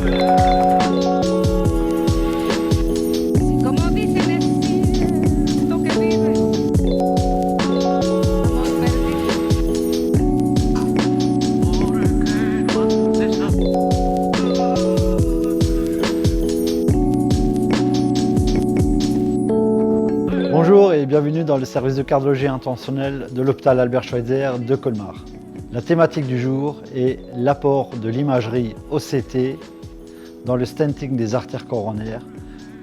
Como dicen es cierto que vive amor perdido. Bonjour et bienvenue dans le service de cardiologie intentionnelle de l'hôpital Albert Schweitzer de Colmar. La thématique du jour est l'apport de l'imagerie OCT dans le stenting des artères coronaires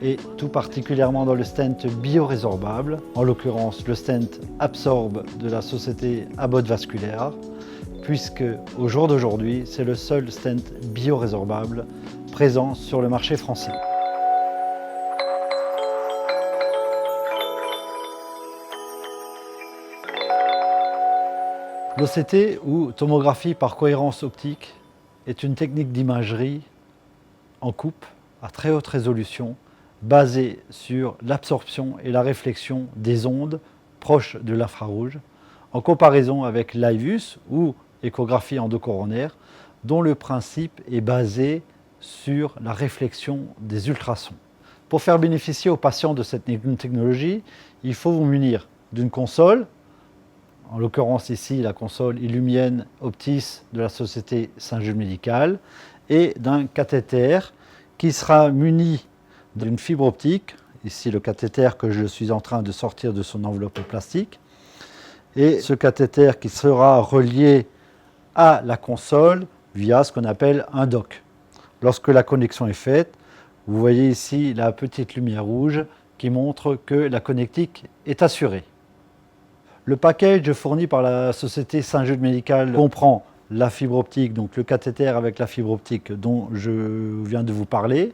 et tout particulièrement dans le stent biorésorbable, en l'occurrence le stent Absorb de la société Abbott Vasculaire, puisque au jour d'aujourd'hui c'est le seul stent biorésorbable présent sur le marché français. L'OCT, ou tomographie par cohérence optique, est une technique d'imagerie en coupe à très haute résolution basée sur l'absorption et la réflexion des ondes proches de l'infrarouge en comparaison avec l'IVUS ou échographie endocoronaire dont le principe est basé sur la réflexion des ultrasons. Pour faire bénéficier aux patients de cette technologie, il faut vous munir d'une console, en l'occurrence ici la console Illumienne Optis de la société Saint-Jules Médical, et d'un cathéter qui sera muni d'une fibre optique, ici le cathéter que je suis en train de sortir de son enveloppe plastique, et ce cathéter qui sera relié à la console via ce qu'on appelle un dock. Lorsque la connexion est faite, vous voyez ici la petite lumière rouge qui montre que la connectique est assurée. Le package fourni par la société Saint-Jules Médical comprend la fibre optique, donc le cathéter avec la fibre optique dont je viens de vous parler,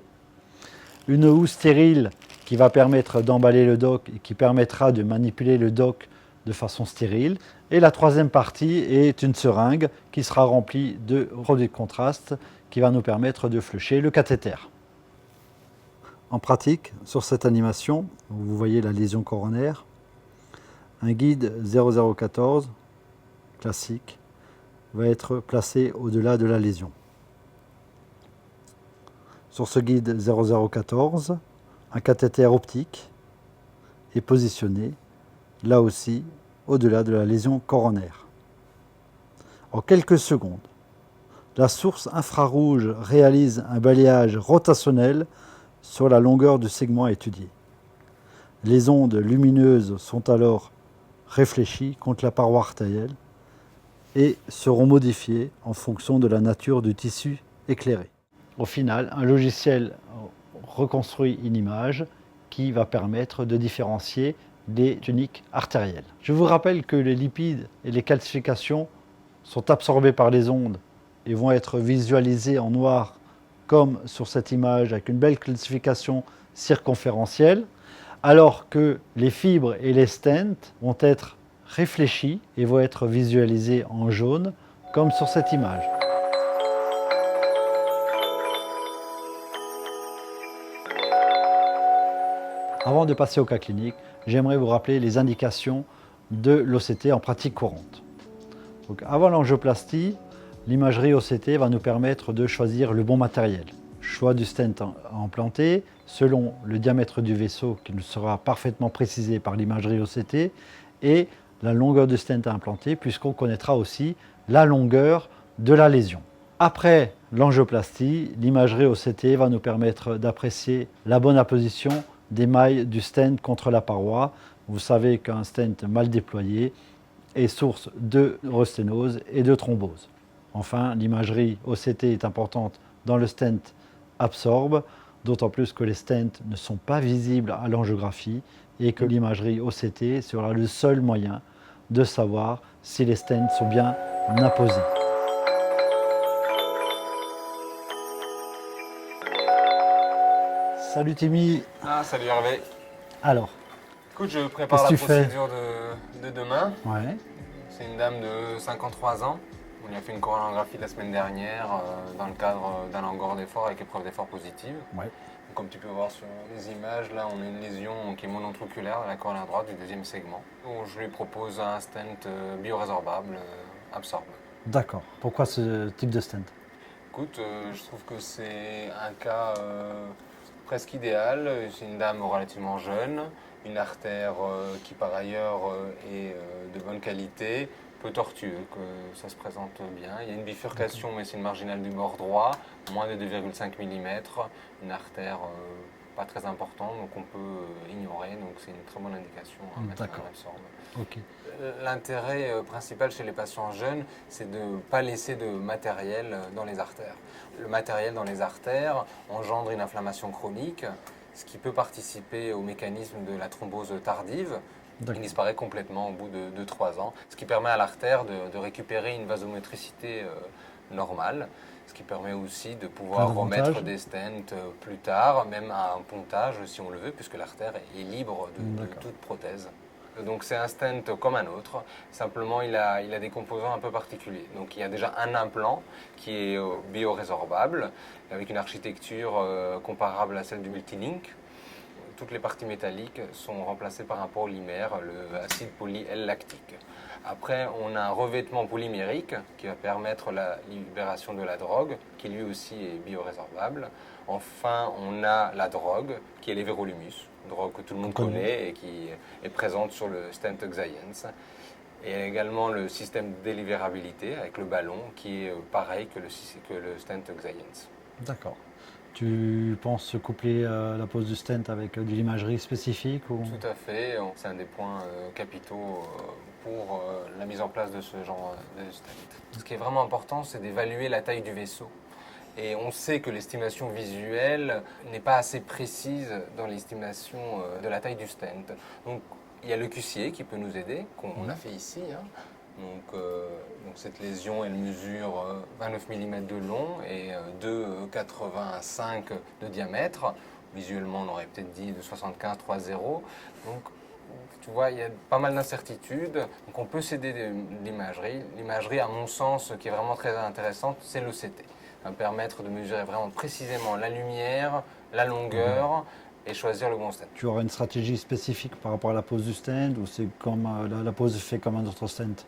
une housse stérile qui va permettre d'emballer le dock et qui permettra de manipuler le dock de façon stérile. Et la troisième partie est une seringue qui sera remplie de produits de contraste qui va nous permettre de flusher le cathéter. En pratique, sur cette animation, vous voyez la lésion coronaire. Un guide 0014 classique va être placé au-delà de la lésion. Sur ce guide 0014, un cathéter optique est positionné, là aussi, au-delà de la lésion coronaire. En quelques secondes, la source infrarouge réalise un balayage rotationnel sur la longueur du segment étudié. Les ondes lumineuses sont alors réfléchies contre la paroi artérielle et seront modifiées en fonction de la nature du tissu éclairé. Au final, un logiciel reconstruit une image qui va permettre de différencier les tuniques artérielles. Je vous rappelle que les lipides et les calcifications sont absorbés par les ondes et vont être visualisés en noir comme sur cette image avec une belle calcification circonférentielle, alors que les fibres et les stents vont être réfléchis et vont être visualisés en jaune, comme sur cette image. Avant de passer au cas clinique, j'aimerais vous rappeler les indications de l'OCT en pratique courante. Donc, avant l'angioplastie, l'imagerie OCT va nous permettre de choisir le bon matériel. Choix du stent à implanter selon le diamètre du vaisseau qui nous sera parfaitement précisé par l'imagerie OCT et la longueur du stent à implanter puisqu'on connaîtra aussi la longueur de la lésion. Après l'angioplastie, l'imagerie OCT va nous permettre d'apprécier la bonne apposition des mailles du stent contre la paroi. Vous savez qu'un stent mal déployé est source de resténose et de thrombose. Enfin, l'imagerie OCT est importante dans le stent Absorb, d'autant plus que les stents ne sont pas visibles à l'angiographie et que l'imagerie OCT sera le seul moyen de savoir si les stents sont bien apposés. Salut Timmy. Salut Hervé. Alors, Écoute, je prépare la qu'est-ce que tu fais? procédure de demain. Ouais. C'est une dame de 53 ans. On lui a fait une coronographie la semaine dernière dans le cadre d'un langor d'effort avec épreuve d'effort positive. Ouais. Donc, comme tu peux voir sur les images, là on a une lésion qui est monotroculaire à la coronaire droite du deuxième segment. Donc, je lui propose un stent biorésorbable Absorb. D'accord. Pourquoi ce type de stent? Écoute, je trouve que c'est un cas presque idéal. C'est une dame relativement jeune, une artère qui par ailleurs est de bonne qualité, peu tortueux, que ça se présente bien. Il y a une bifurcation, mais c'est une marginale du bord droit, moins de 2,5 mm, une artère pas très importante, donc on peut ignorer. Donc c'est une très bonne indication à mettre D'accord. un absorbe. Ok. L'intérêt principal chez les patients jeunes, c'est de ne pas laisser de matériel dans les artères. Le matériel dans les artères engendre une inflammation chronique, ce qui peut participer au mécanisme de la thrombose tardive. Il disparaît complètement au bout de 3 ans, ce qui permet à l'artère de récupérer une vasomotricité normale, ce qui permet aussi de pouvoir remettre des stents plus tard, même à un pontage si on le veut, puisque l'artère est libre de toute prothèse. Donc c'est un stent comme un autre, simplement il a des composants un peu particuliers. Donc il y a déjà un implant qui est biorésorbable, avec une architecture comparable à celle du Multilink. Toutes les parties métalliques sont remplacées par un polymère, l'acide poly-L-lactique. Après, on a un revêtement polymérique qui va permettre la libération de la drogue, qui lui aussi est biorésorbable. Enfin, on a la drogue, qui est l'Everolumus, drogue que tout le monde connaît et qui est présente sur le stent Xience. Et il y a également le système de délibérabilité avec le ballon, qui est pareil que le stent Xience. D'accord. Tu penses coupler la pose du stent avec de l'imagerie spécifique ou... Tout à fait, c'est un des points capitaux pour la mise en place de ce genre de stent. Ce qui est vraiment important, c'est d'évaluer la taille du vaisseau. Et on sait que l'estimation visuelle n'est pas assez précise dans l'estimation de la taille du stent. Donc il y a le cussier qui peut nous aider, qu'on a fait ici. Donc cette lésion, elle mesure 29 mm de long et 2,85 de diamètre. Visuellement, on aurait peut-être dit de 75, 3,0. Donc tu vois, il y a pas mal d'incertitudes. Donc on peut s'aider de l'imagerie. L'imagerie, à mon sens, qui est vraiment très intéressante, c'est l'OCT. Ça va permettre de mesurer vraiment précisément la lumière, la longueur et choisir le bon stent. Tu auras une stratégie spécifique par rapport à la pose du stent ou c'est comme la pose fait comme un autre stent?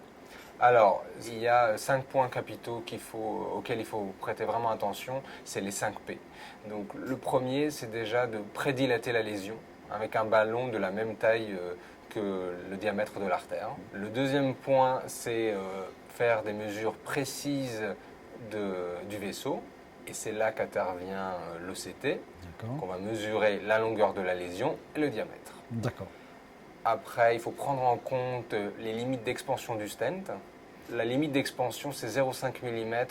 Alors, il y a 5 points capitaux auxquels il faut prêter vraiment attention, c'est les 5 P. Donc le premier, c'est déjà de prédilater la lésion avec un ballon de la même taille que le diamètre de l'artère. Le deuxième point, c'est faire des mesures précises du vaisseau, et c'est là qu'intervient l'OCT. On va mesurer la longueur de la lésion et le diamètre. D'accord. Après, il faut prendre en compte les limites d'expansion du stent. La limite d'expansion, c'est 0,5 mm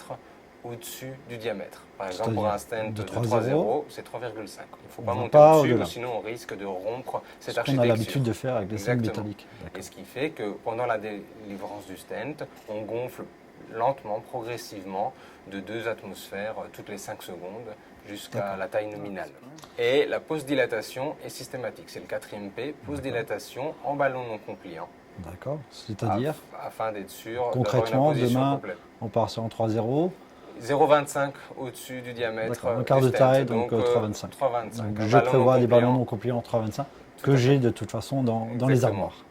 au-dessus du diamètre. Par exemple, pour un stent de 3,0, c'est 3,5. Il ne faut pas monter au-dessus, sinon on risque de rompre cette architecture. Ce qu'on a l'habitude de faire avec les stents métalliques. Et ce qui fait que pendant la délivrance du stent, on gonfle lentement, progressivement, de 2 atmosphères toutes les 5 secondes jusqu'à la taille nominale. Et la post-dilatation est systématique. C'est le 4e P, post-dilatation en ballon non compliant. D'accord, c'est-à-dire afin d'être sûr concrètement, d'avoir une position demain, complète. on part sur un 3,0. 0,25 au-dessus du diamètre. Un quart de taille, donc 3,25. 3,25. Je prévois des ballons non compliants 3,25 que j'ai de toute façon dans les armoires.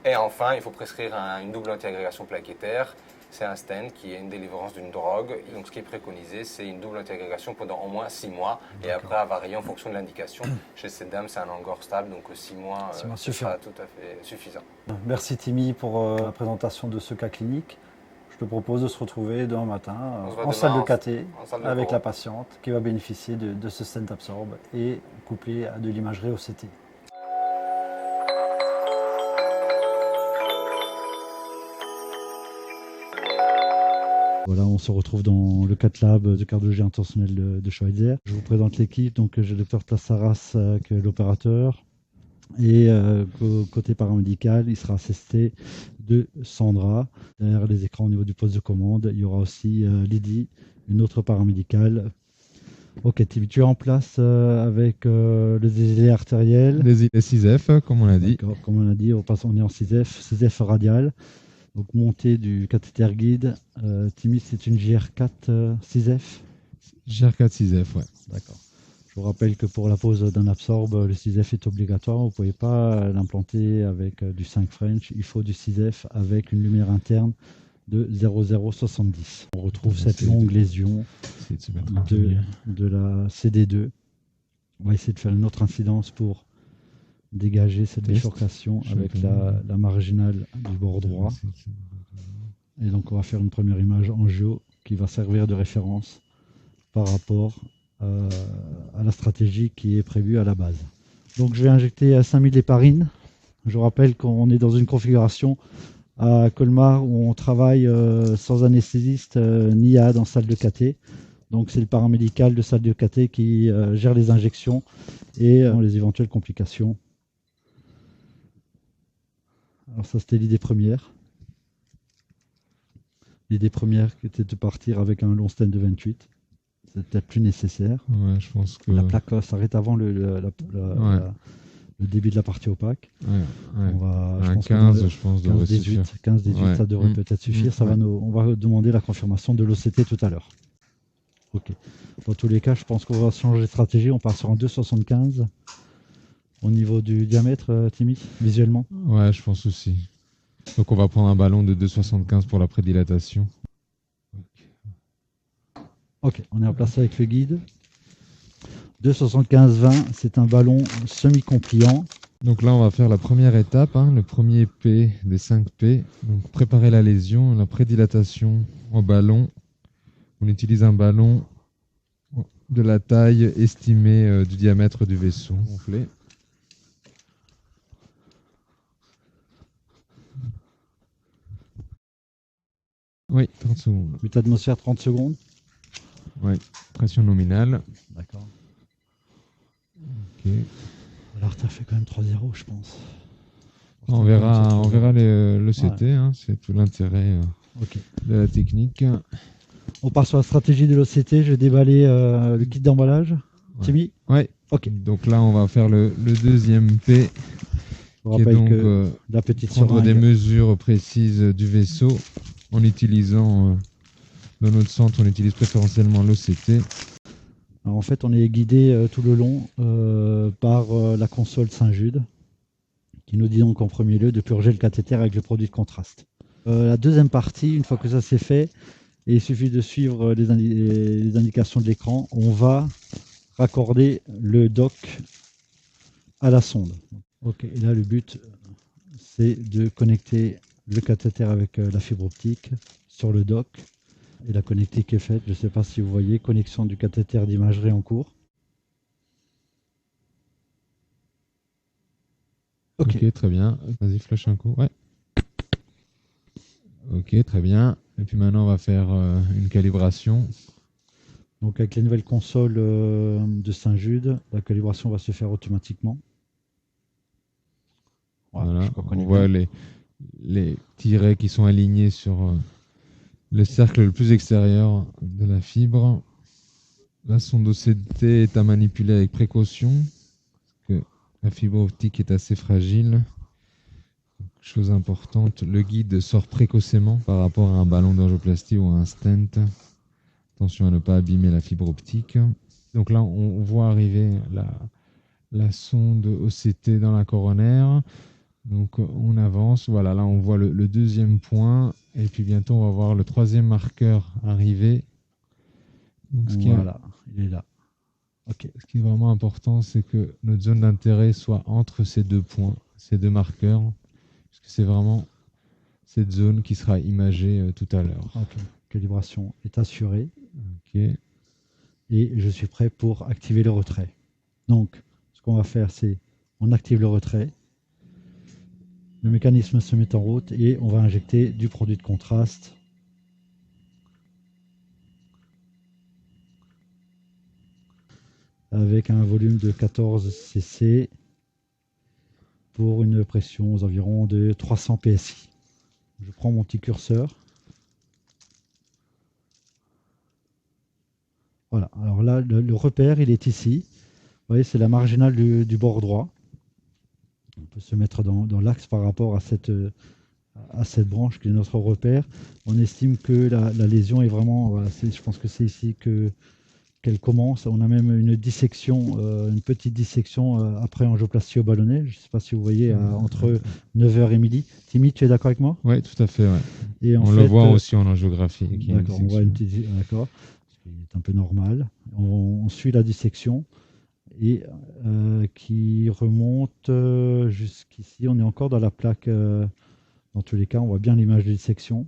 Et enfin, il faut prescrire une double antiagrégation plaquettaire. C'est un stent qui est une délivrance d'une drogue. Donc ce qui est préconisé, c'est une double antiagrégation pendant au moins 6 mois. Et après, à varier en fonction de l'indication. Chez cette dame, c'est un angor stable, donc 6 mois sera tout à fait suffisant. Merci Timmy pour la présentation de ce cas clinique. Je te propose de se retrouver demain matin en salle de KT avec la patiente qui va bénéficier de ce stent absorbe et couplé à de l'imagerie OCT. Voilà, on se retrouve dans le cath lab de cardiologie intentionnelle de Schweitzer. Je vous présente l'équipe. Donc, j'ai le docteur Tassaras, qui est l'opérateur. Et côté paramédical, il sera assisté de Sandra. Derrière les écrans au niveau du poste de commande, il y aura aussi Lydie, une autre paramédicale. Ok, tu es en place avec le désir artériel. Les 6F, comme on l'a dit. Comme on l'a dit, on est en 6F radial. Donc montée du cathéter guide. Timmy, c'est une GR4 6F. GR4 6F, ouais. D'accord. Je vous rappelle que pour la pose d'un absorbe, le 6F est obligatoire. Vous ne pouvez pas l'implanter avec du 5 French. Il faut du 6F avec une lumière interne de 0,070. On retrouve La cette CD2. longue lésion Essayer de se mettre un peu mieux. de la CD2. On va essayer de faire une autre incidence pour dégager cette Test. bifurcation Je avec vais la marginale du bord droit. Et donc on va faire une première image angio qui va servir de référence par rapport à la stratégie qui est prévue à la base. Donc je vais injecter à 5000 héparines. Je rappelle qu'on est dans une configuration à Colmar où on travaille sans anesthésiste ni IAD en salle de cathé. Donc c'est le paramédical de salle de cathé qui gère les injections et les éventuelles complications. Alors ça c'était l'idée première. L'idée première qui était de partir avec un long stent de 28. C'est peut-être plus nécessaire. Ouais, je pense que... La plaque s'arrête avant le débit de la partie opaque. Ouais. On va, Un pense 15, je pense, devrait 15-18, suffire. 15-18, Ouais. ça devrait peut-être suffire. Ça va on va demander la confirmation de l'OCT tout à l'heure. Ok. Dans tous les cas, je pense qu'on va changer de stratégie. On part sur un 2,75 au niveau du diamètre, Timmy, visuellement. Ouais, je pense aussi. Donc on va prendre un ballon de 2,75 pour la prédilatation. Ok, on est en place avec le guide. 2,75-20, c'est un ballon semi-compliant. Donc là, on va faire la première étape, hein, le premier P des 5 P. Donc préparer la lésion, la prédilatation au ballon. On utilise un ballon de la taille estimée du diamètre du vaisseau gonflé. Oui, 30 secondes. 8 atmosphères, 30 secondes. Oui, pression nominale. D'accord. Ok. L'artère fait quand même 3-0, je pense. On verra le CT, Ouais. hein, c'est tout l'intérêt Ok. de la technique. On part sur la stratégie de l'OCT. Je vais déballer le kit d'emballage. Ouais. Timmy. Ouais. Ok. Donc là, on va faire le deuxième P, Je vous qui est rappelle donc que la petite prendre des seringue. mesures précises du vaisseau en utilisant, dans notre centre, on utilise préférentiellement l'OCT. Alors, en fait, on est guidé tout le long par la console Saint-Jude, qui nous dit donc en premier lieu de purger le cathéter avec le produit de contraste. La deuxième partie, une fois que ça c'est fait, et il suffit de suivre les indications de l'écran, on va raccorder le dock à la sonde. Ok, et là le but c'est de connecter le cathéter avec la fibre optique sur le dock. Et la connectique est faite, je ne sais pas si vous voyez, connexion du cathéter d'imagerie en cours. Ok, très bien. Vas-y, flash un coup. Ouais. Ok, très bien. Et puis maintenant, on va faire une calibration. Donc avec les nouvelles consoles de Saint-Jude, la calibration va se faire automatiquement. Voilà. je crois qu'on On est voit bien. les tirets qui sont alignés sur le cercle le plus extérieur de la fibre. La sonde OCT est à manipuler avec précaution, parce que la fibre optique est assez fragile. Chose importante, le guide sort précocement par rapport à un ballon d'angioplastie ou à un stent. Attention à ne pas abîmer la fibre optique. Donc là, on voit arriver la sonde OCT dans la coronaire. Donc on avance. Voilà, là on voit le deuxième point. Et puis bientôt, on va voir le troisième marqueur arriver. Donc, Voilà, il est là. Ok. ce qui est vraiment important, c'est que notre zone d'intérêt soit entre ces deux points, ces deux marqueurs. Parce que c'est vraiment cette zone qui sera imagée tout à l'heure. Ok. Calibration est assurée. Ok. Et je suis prêt pour activer le retrait. Donc, ce qu'on va faire, c'est on active le retrait. Le mécanisme se met en route et on va injecter du produit de contraste. Avec un volume de 14 cc pour une pression aux environs de 300 psi. Je prends mon petit curseur. Voilà, alors là, le repère, il est ici. Vous voyez, c'est la marginale du bord droit. On peut se mettre dans l'axe par rapport à cette branche qui est notre repère. On estime que la lésion est vraiment, voilà, je pense que c'est ici qu'elle commence. On a même une dissection, une petite dissection après angioplastie au ballonnet. Je ne sais pas si vous voyez, entre 9h et midi. Timmy, tu es d'accord avec moi? Oui, tout à fait. Ouais. Et en On fait, le voit aussi en angiographie. qu'il y a une d'accord, on voit une dissection. petite, d'accord, ce qui est un peu normal. On suit la dissection et qui remonte jusqu'ici. On est encore dans la plaque. Dans tous les cas, on voit bien l'image de dissection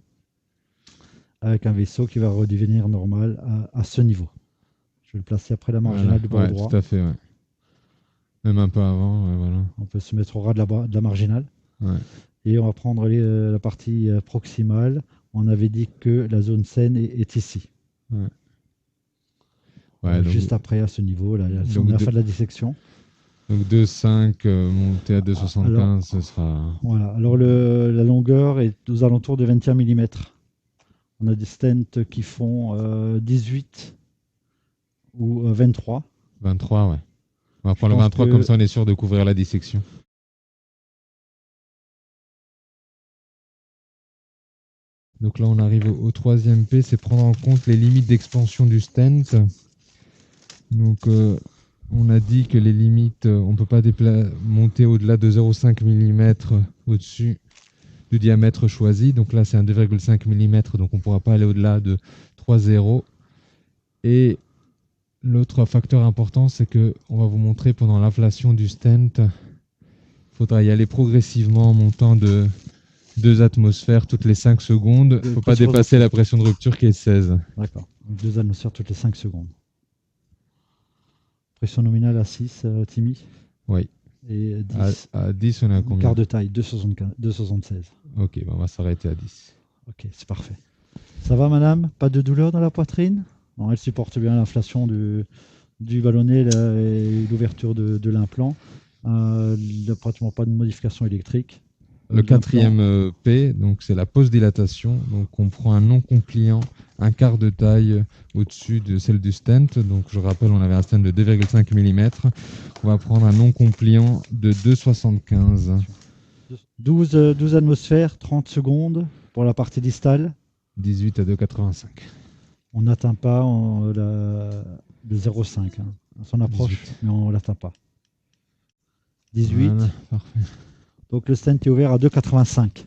avec un vaisseau qui va redevenir normal à ce niveau. Je vais le placer après la marginale Voilà, du bord ouais, droit. tout à fait, ouais. Même un peu avant, ouais, voilà. On peut se mettre au ras de la marginale. Ouais. Et on va prendre la partie proximale. On avait dit que la zone saine est ici. Ouais, donc, Juste après, à ce niveau, là, si on est à la fin de la dissection. donc 2,5 monté à 2,75, Alors, ce sera... Voilà. Alors, la longueur est aux alentours de 21 mm. On a des stents qui font 18 ou 23. 23, ouais. On va prendre le pense 23, que- comme ça on est sûr de couvrir la dissection. Donc là, on arrive au troisième P, c'est prendre en compte les limites d'expansion du stent. Donc, on a dit que les limites, on ne peut pas monter au-delà de 0,5 mm au-dessus du diamètre choisi. Donc là, c'est un 2,5 mm, donc on ne pourra pas aller au-delà de 3,0. Et l'autre facteur important, c'est qu'on va vous montrer pendant l'inflation du stent, il faudra y aller progressivement en montant de 2 atmosphères toutes les 5 secondes. Il ne faut pas dépasser la pression de rupture qui est 16. D'accord. Donc 2 atmosphères toutes les 5 secondes. Pression nominale à 6, Timmy. Oui. Et 10. À 10, on est à combien? Quart de taille, 2,76. Ok, on va s'arrêter à 10. Ok, c'est parfait. Ça va, madame? Pas de douleur dans la poitrine? Non, elle supporte bien l'inflation du ballonnet et l'ouverture de l'implant. Il n'y a pratiquement pas de modification électrique. Le quatrième P, donc c'est la post-dilatation. Donc on prend un non compliant, un quart de taille au-dessus de celle du stent. Donc je rappelle, on avait un stent de 2,5 mm. On va prendre un non compliant de 2,75. 12 atmosphères, 30 secondes pour la partie distale. 18 à 2,85. On n'atteint pas le 0,5. Hein. On s'en approche, 18. mais on ne l'atteint pas. 18. Voilà, parfait. Donc le stent est ouvert à 2,85.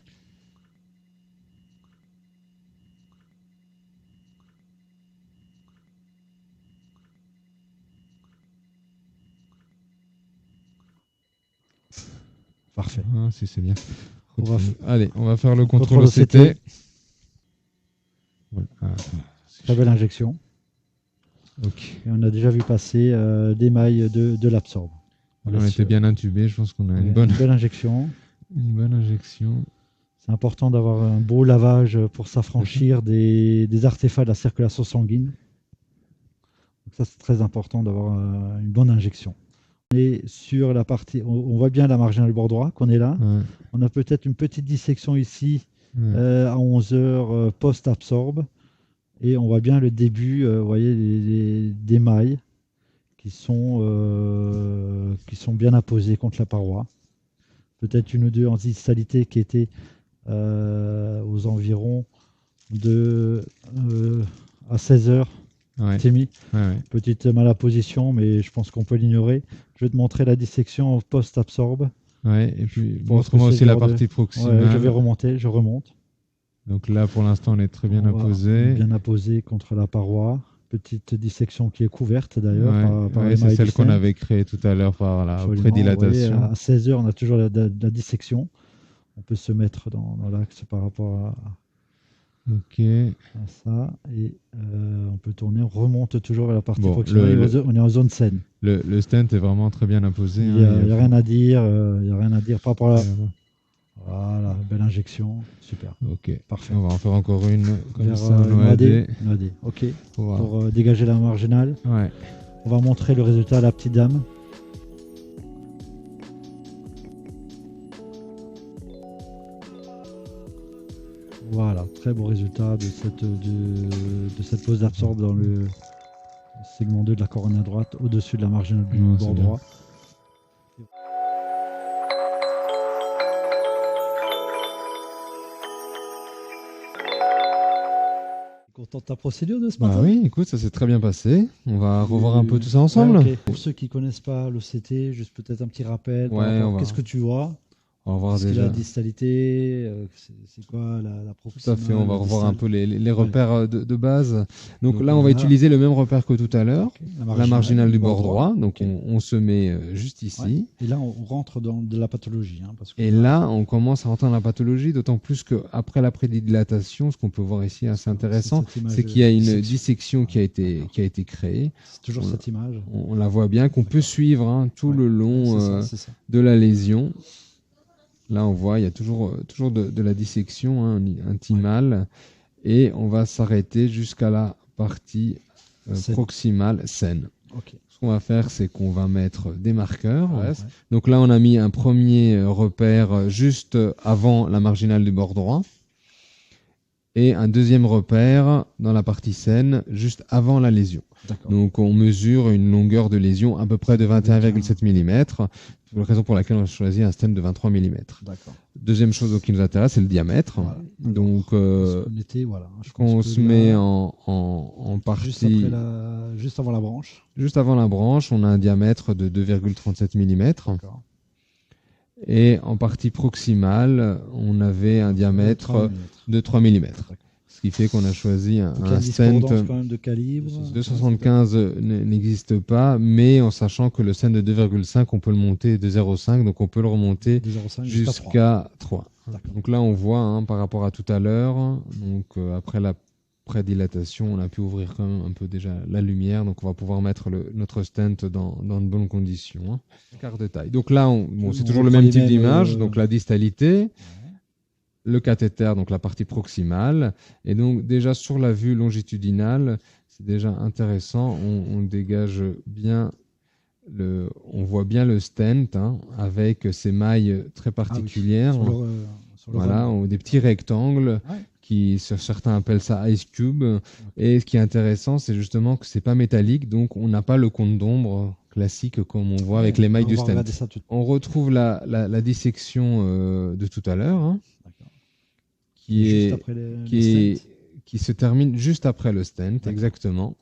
Parfait. Ah, si c'est bien. Allez, on va faire le contrôle Contrôle OCT. OCT. Ouais. Ah, Très belle injection. ok. Et on a déjà vu passer des mailles de l'absorbe. On était bien intubé, je pense qu'on a une bonne injection. injection. C'est important d'avoir un beau lavage pour s'affranchir des artefacts de la circulation sanguine. Donc ça, c'est très important d'avoir une bonne injection. On est sur la partie, on voit bien la marginale du bord droit qu'on est là. Ouais. On a peut-être une petite dissection ici à 11 heures post-absorbe. Et on voit bien le début, vous voyez, des mailles qui sont bien apposées contre la paroi. Peut-être une ou deux en distalité qui étaient aux environs à 16 heures. Ouais. Timmy, Ouais. petite malaposition, mais je pense qu'on peut l'ignorer. Je vais te montrer la dissection post-absorbe. Ouais, et puis Je pense autrement que c'est aussi le la genre de- partie proximale. Ouais, je vais remonter, je remonte. Donc là, pour l'instant, on est très bien On va apposé. Bien apposé contre la paroi. Petite dissection qui est couverte d'ailleurs par les c'est mailles celle du qu'on stent. avait créée tout à l'heure par la Absolument. prédilatation. Vous voyez, à 16 heures, on a toujours la dissection. On peut se mettre dans l'axe par rapport Ok. à ça. Et on peut tourner, on remonte toujours vers la partie Bon, proximale. On est en zone saine. Le stent est vraiment très bien imposé. Il n'y a, rien à dire. Il y a rien à dire par rapport à Voilà, belle injection. Super. Ok. Parfait. On va en faire encore une comme Vers, ça en une OAD. Une OAD. Ok. Pour voir. Pour dégager la marginale. Ouais. On va montrer le résultat à la petite dame. Voilà, très beau résultat de cette pose d'absorbe dans le segment 2 de la couronne à droite, au-dessus de la marginale du Ouais, c'est bord bien. droit. Content de ta procédure de ce matin? Bah oui, écoute, ça s'est très bien passé. On va revoir un peu tout ça ensemble. Ouais, ok. Pour ceux qui ne connaissent pas l'OCT, juste peut-être un petit rappel. Ouais, on va- Qu'est-ce que tu vois? On va voir Est-ce qu'il a déjà. la distalité, c'est quoi la Tout proximale, à fait, on va la revoir un distale. peu les repères de base. Donc là, on va voilà. utiliser le même repère que tout à l'heure, Ok, la marginale du bord droit. Donc Ok. on se met juste ici. Ouais. Et là, on rentre dans de la pathologie. Hein, parce que Et là, on commence à rentrer dans la pathologie, d'autant plus qu'après la prédilatation, ce qu'on peut voir ici assez intéressant, cette image c'est de qu'il y a une dissection. dissection qui a été, D'accord. qui a été créée. c'est toujours on- cette image. On la voit bien, qu'on peut D'accord. suivre hein, tout Ouais. le long C'est ça. de la lésion. Là, on voit, il y a toujours de la dissection hein, intimale. Et on va s'arrêter jusqu'à la partie Saine. proximale saine. Ok. Ce qu'on va faire, c'est qu'on va mettre des marqueurs. Ouais. Donc là, on a mis un premier repère juste avant la marginale du bord droit et un deuxième repère dans la partie saine juste avant la lésion. D'accord. Donc on mesure une longueur de lésion à peu près de 21,7 mm. C'est la raison pour laquelle on a choisi un stent de 23 mm. D'accord. Deuxième chose qui nous intéresse, c'est le diamètre. Voilà. Donc Parce qu'on était, voilà. Je qu'on pense que se là, met en partie juste avant la branche. juste avant la branche, on a un diamètre de 2,37 mm. D'accord. Et en partie proximale, on avait un diamètre de 3 mm. Ce qui fait qu'on a choisi un Donc, il y a une stent. discordance quand même de calibre. 275 n'existe pas, mais en sachant que le stent de 2,5, on peut le monter de 0,5, donc on peut le remonter 2,05 jusqu'à 3. D'accord. Donc là, on voit hein, par rapport à tout à l'heure, donc après la prédilatation, on a pu ouvrir quand même un peu déjà la lumière, donc on va pouvoir mettre notre stent dans de bonnes conditions. Hein. Quart de taille. Donc là, c'est toujours le même type d'image, donc la distalité. Le cathéter, donc la partie proximale. Et donc déjà sur la vue longitudinale, c'est déjà intéressant. On dégage bien on voit bien le stent hein, avec ses mailles très particulières. Ah oui. Sur le voilà, des petits rectangles qui certains appellent ça ice cube. Et ce qui est intéressant, c'est justement que c'est pas métallique, donc on n'a pas le cône d'ombre classique comme on voit avec les mailles du stent. On retrouve la dissection de tout à l'heure. Hein, qui se termine juste après le stent, exactement,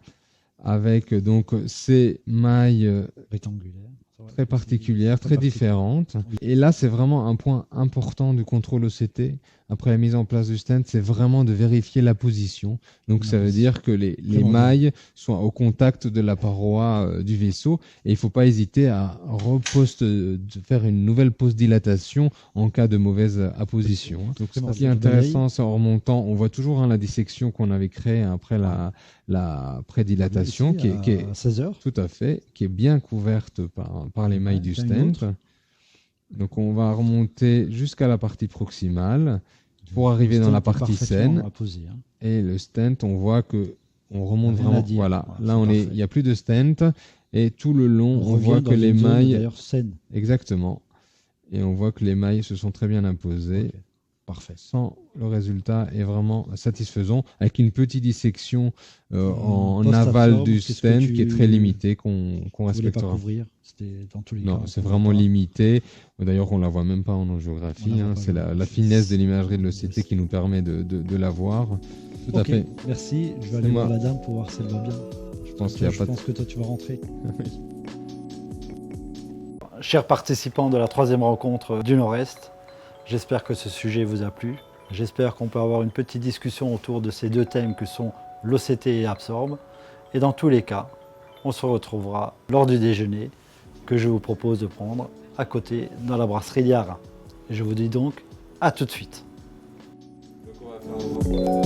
avec donc ces mailles rectangulaires, très particulières, très différentes. Et là, c'est vraiment un point important du contrôle OCT. Après la mise en place du stent, c'est vraiment de vérifier la position. Donc, ça veut dire que les mailles soient au contact de la paroi du vaisseau. Et il ne faut pas hésiter à faire une nouvelle post-dilatation en cas de mauvaise apposition. Donc, ce qui est intéressant, c'est en remontant, on voit toujours la dissection qu'on avait créée après la prédilatation, qui est à 16 heures. Tout à fait, qui est bien couverte par les mailles du stent. Donc, on va remonter jusqu'à la partie proximale pour arriver dans la partie saine. Et le stent, on voit que on remonte vraiment. Voilà, là il n'y a plus de stent et tout le long, on voit que les mailles. Saine. Exactement. Et on voit que les mailles se sont très bien imposées. Okay. Parfait. Le résultat est vraiment satisfaisant avec une petite dissection en aval du stent qui est très limitée qu'on respectera. Pas couvrir. C'était dans tous les non, cas. c'est vraiment limité. D'ailleurs, on la voit même pas en angiograpphie. Hein. C'est la finesse de l'imagerie de l'OCT qui nous permet de la voir. Tout à fait. Merci. Je vais aller voir la dame pour voir si elle va bien. Je pense que toi, tu vas rentrer. Chers participants de la 3e rencontre du Nord-Est, j'espère que ce sujet vous a plu. J'espère qu'on peut avoir une petite discussion autour de ces deux thèmes que sont l'OCT et Absorb. Et dans tous les cas, on se retrouvera lors du déjeuner que je vous propose de prendre à côté dans la brasserie Liara. Et je vous dis donc à tout de suite. Donc on va faire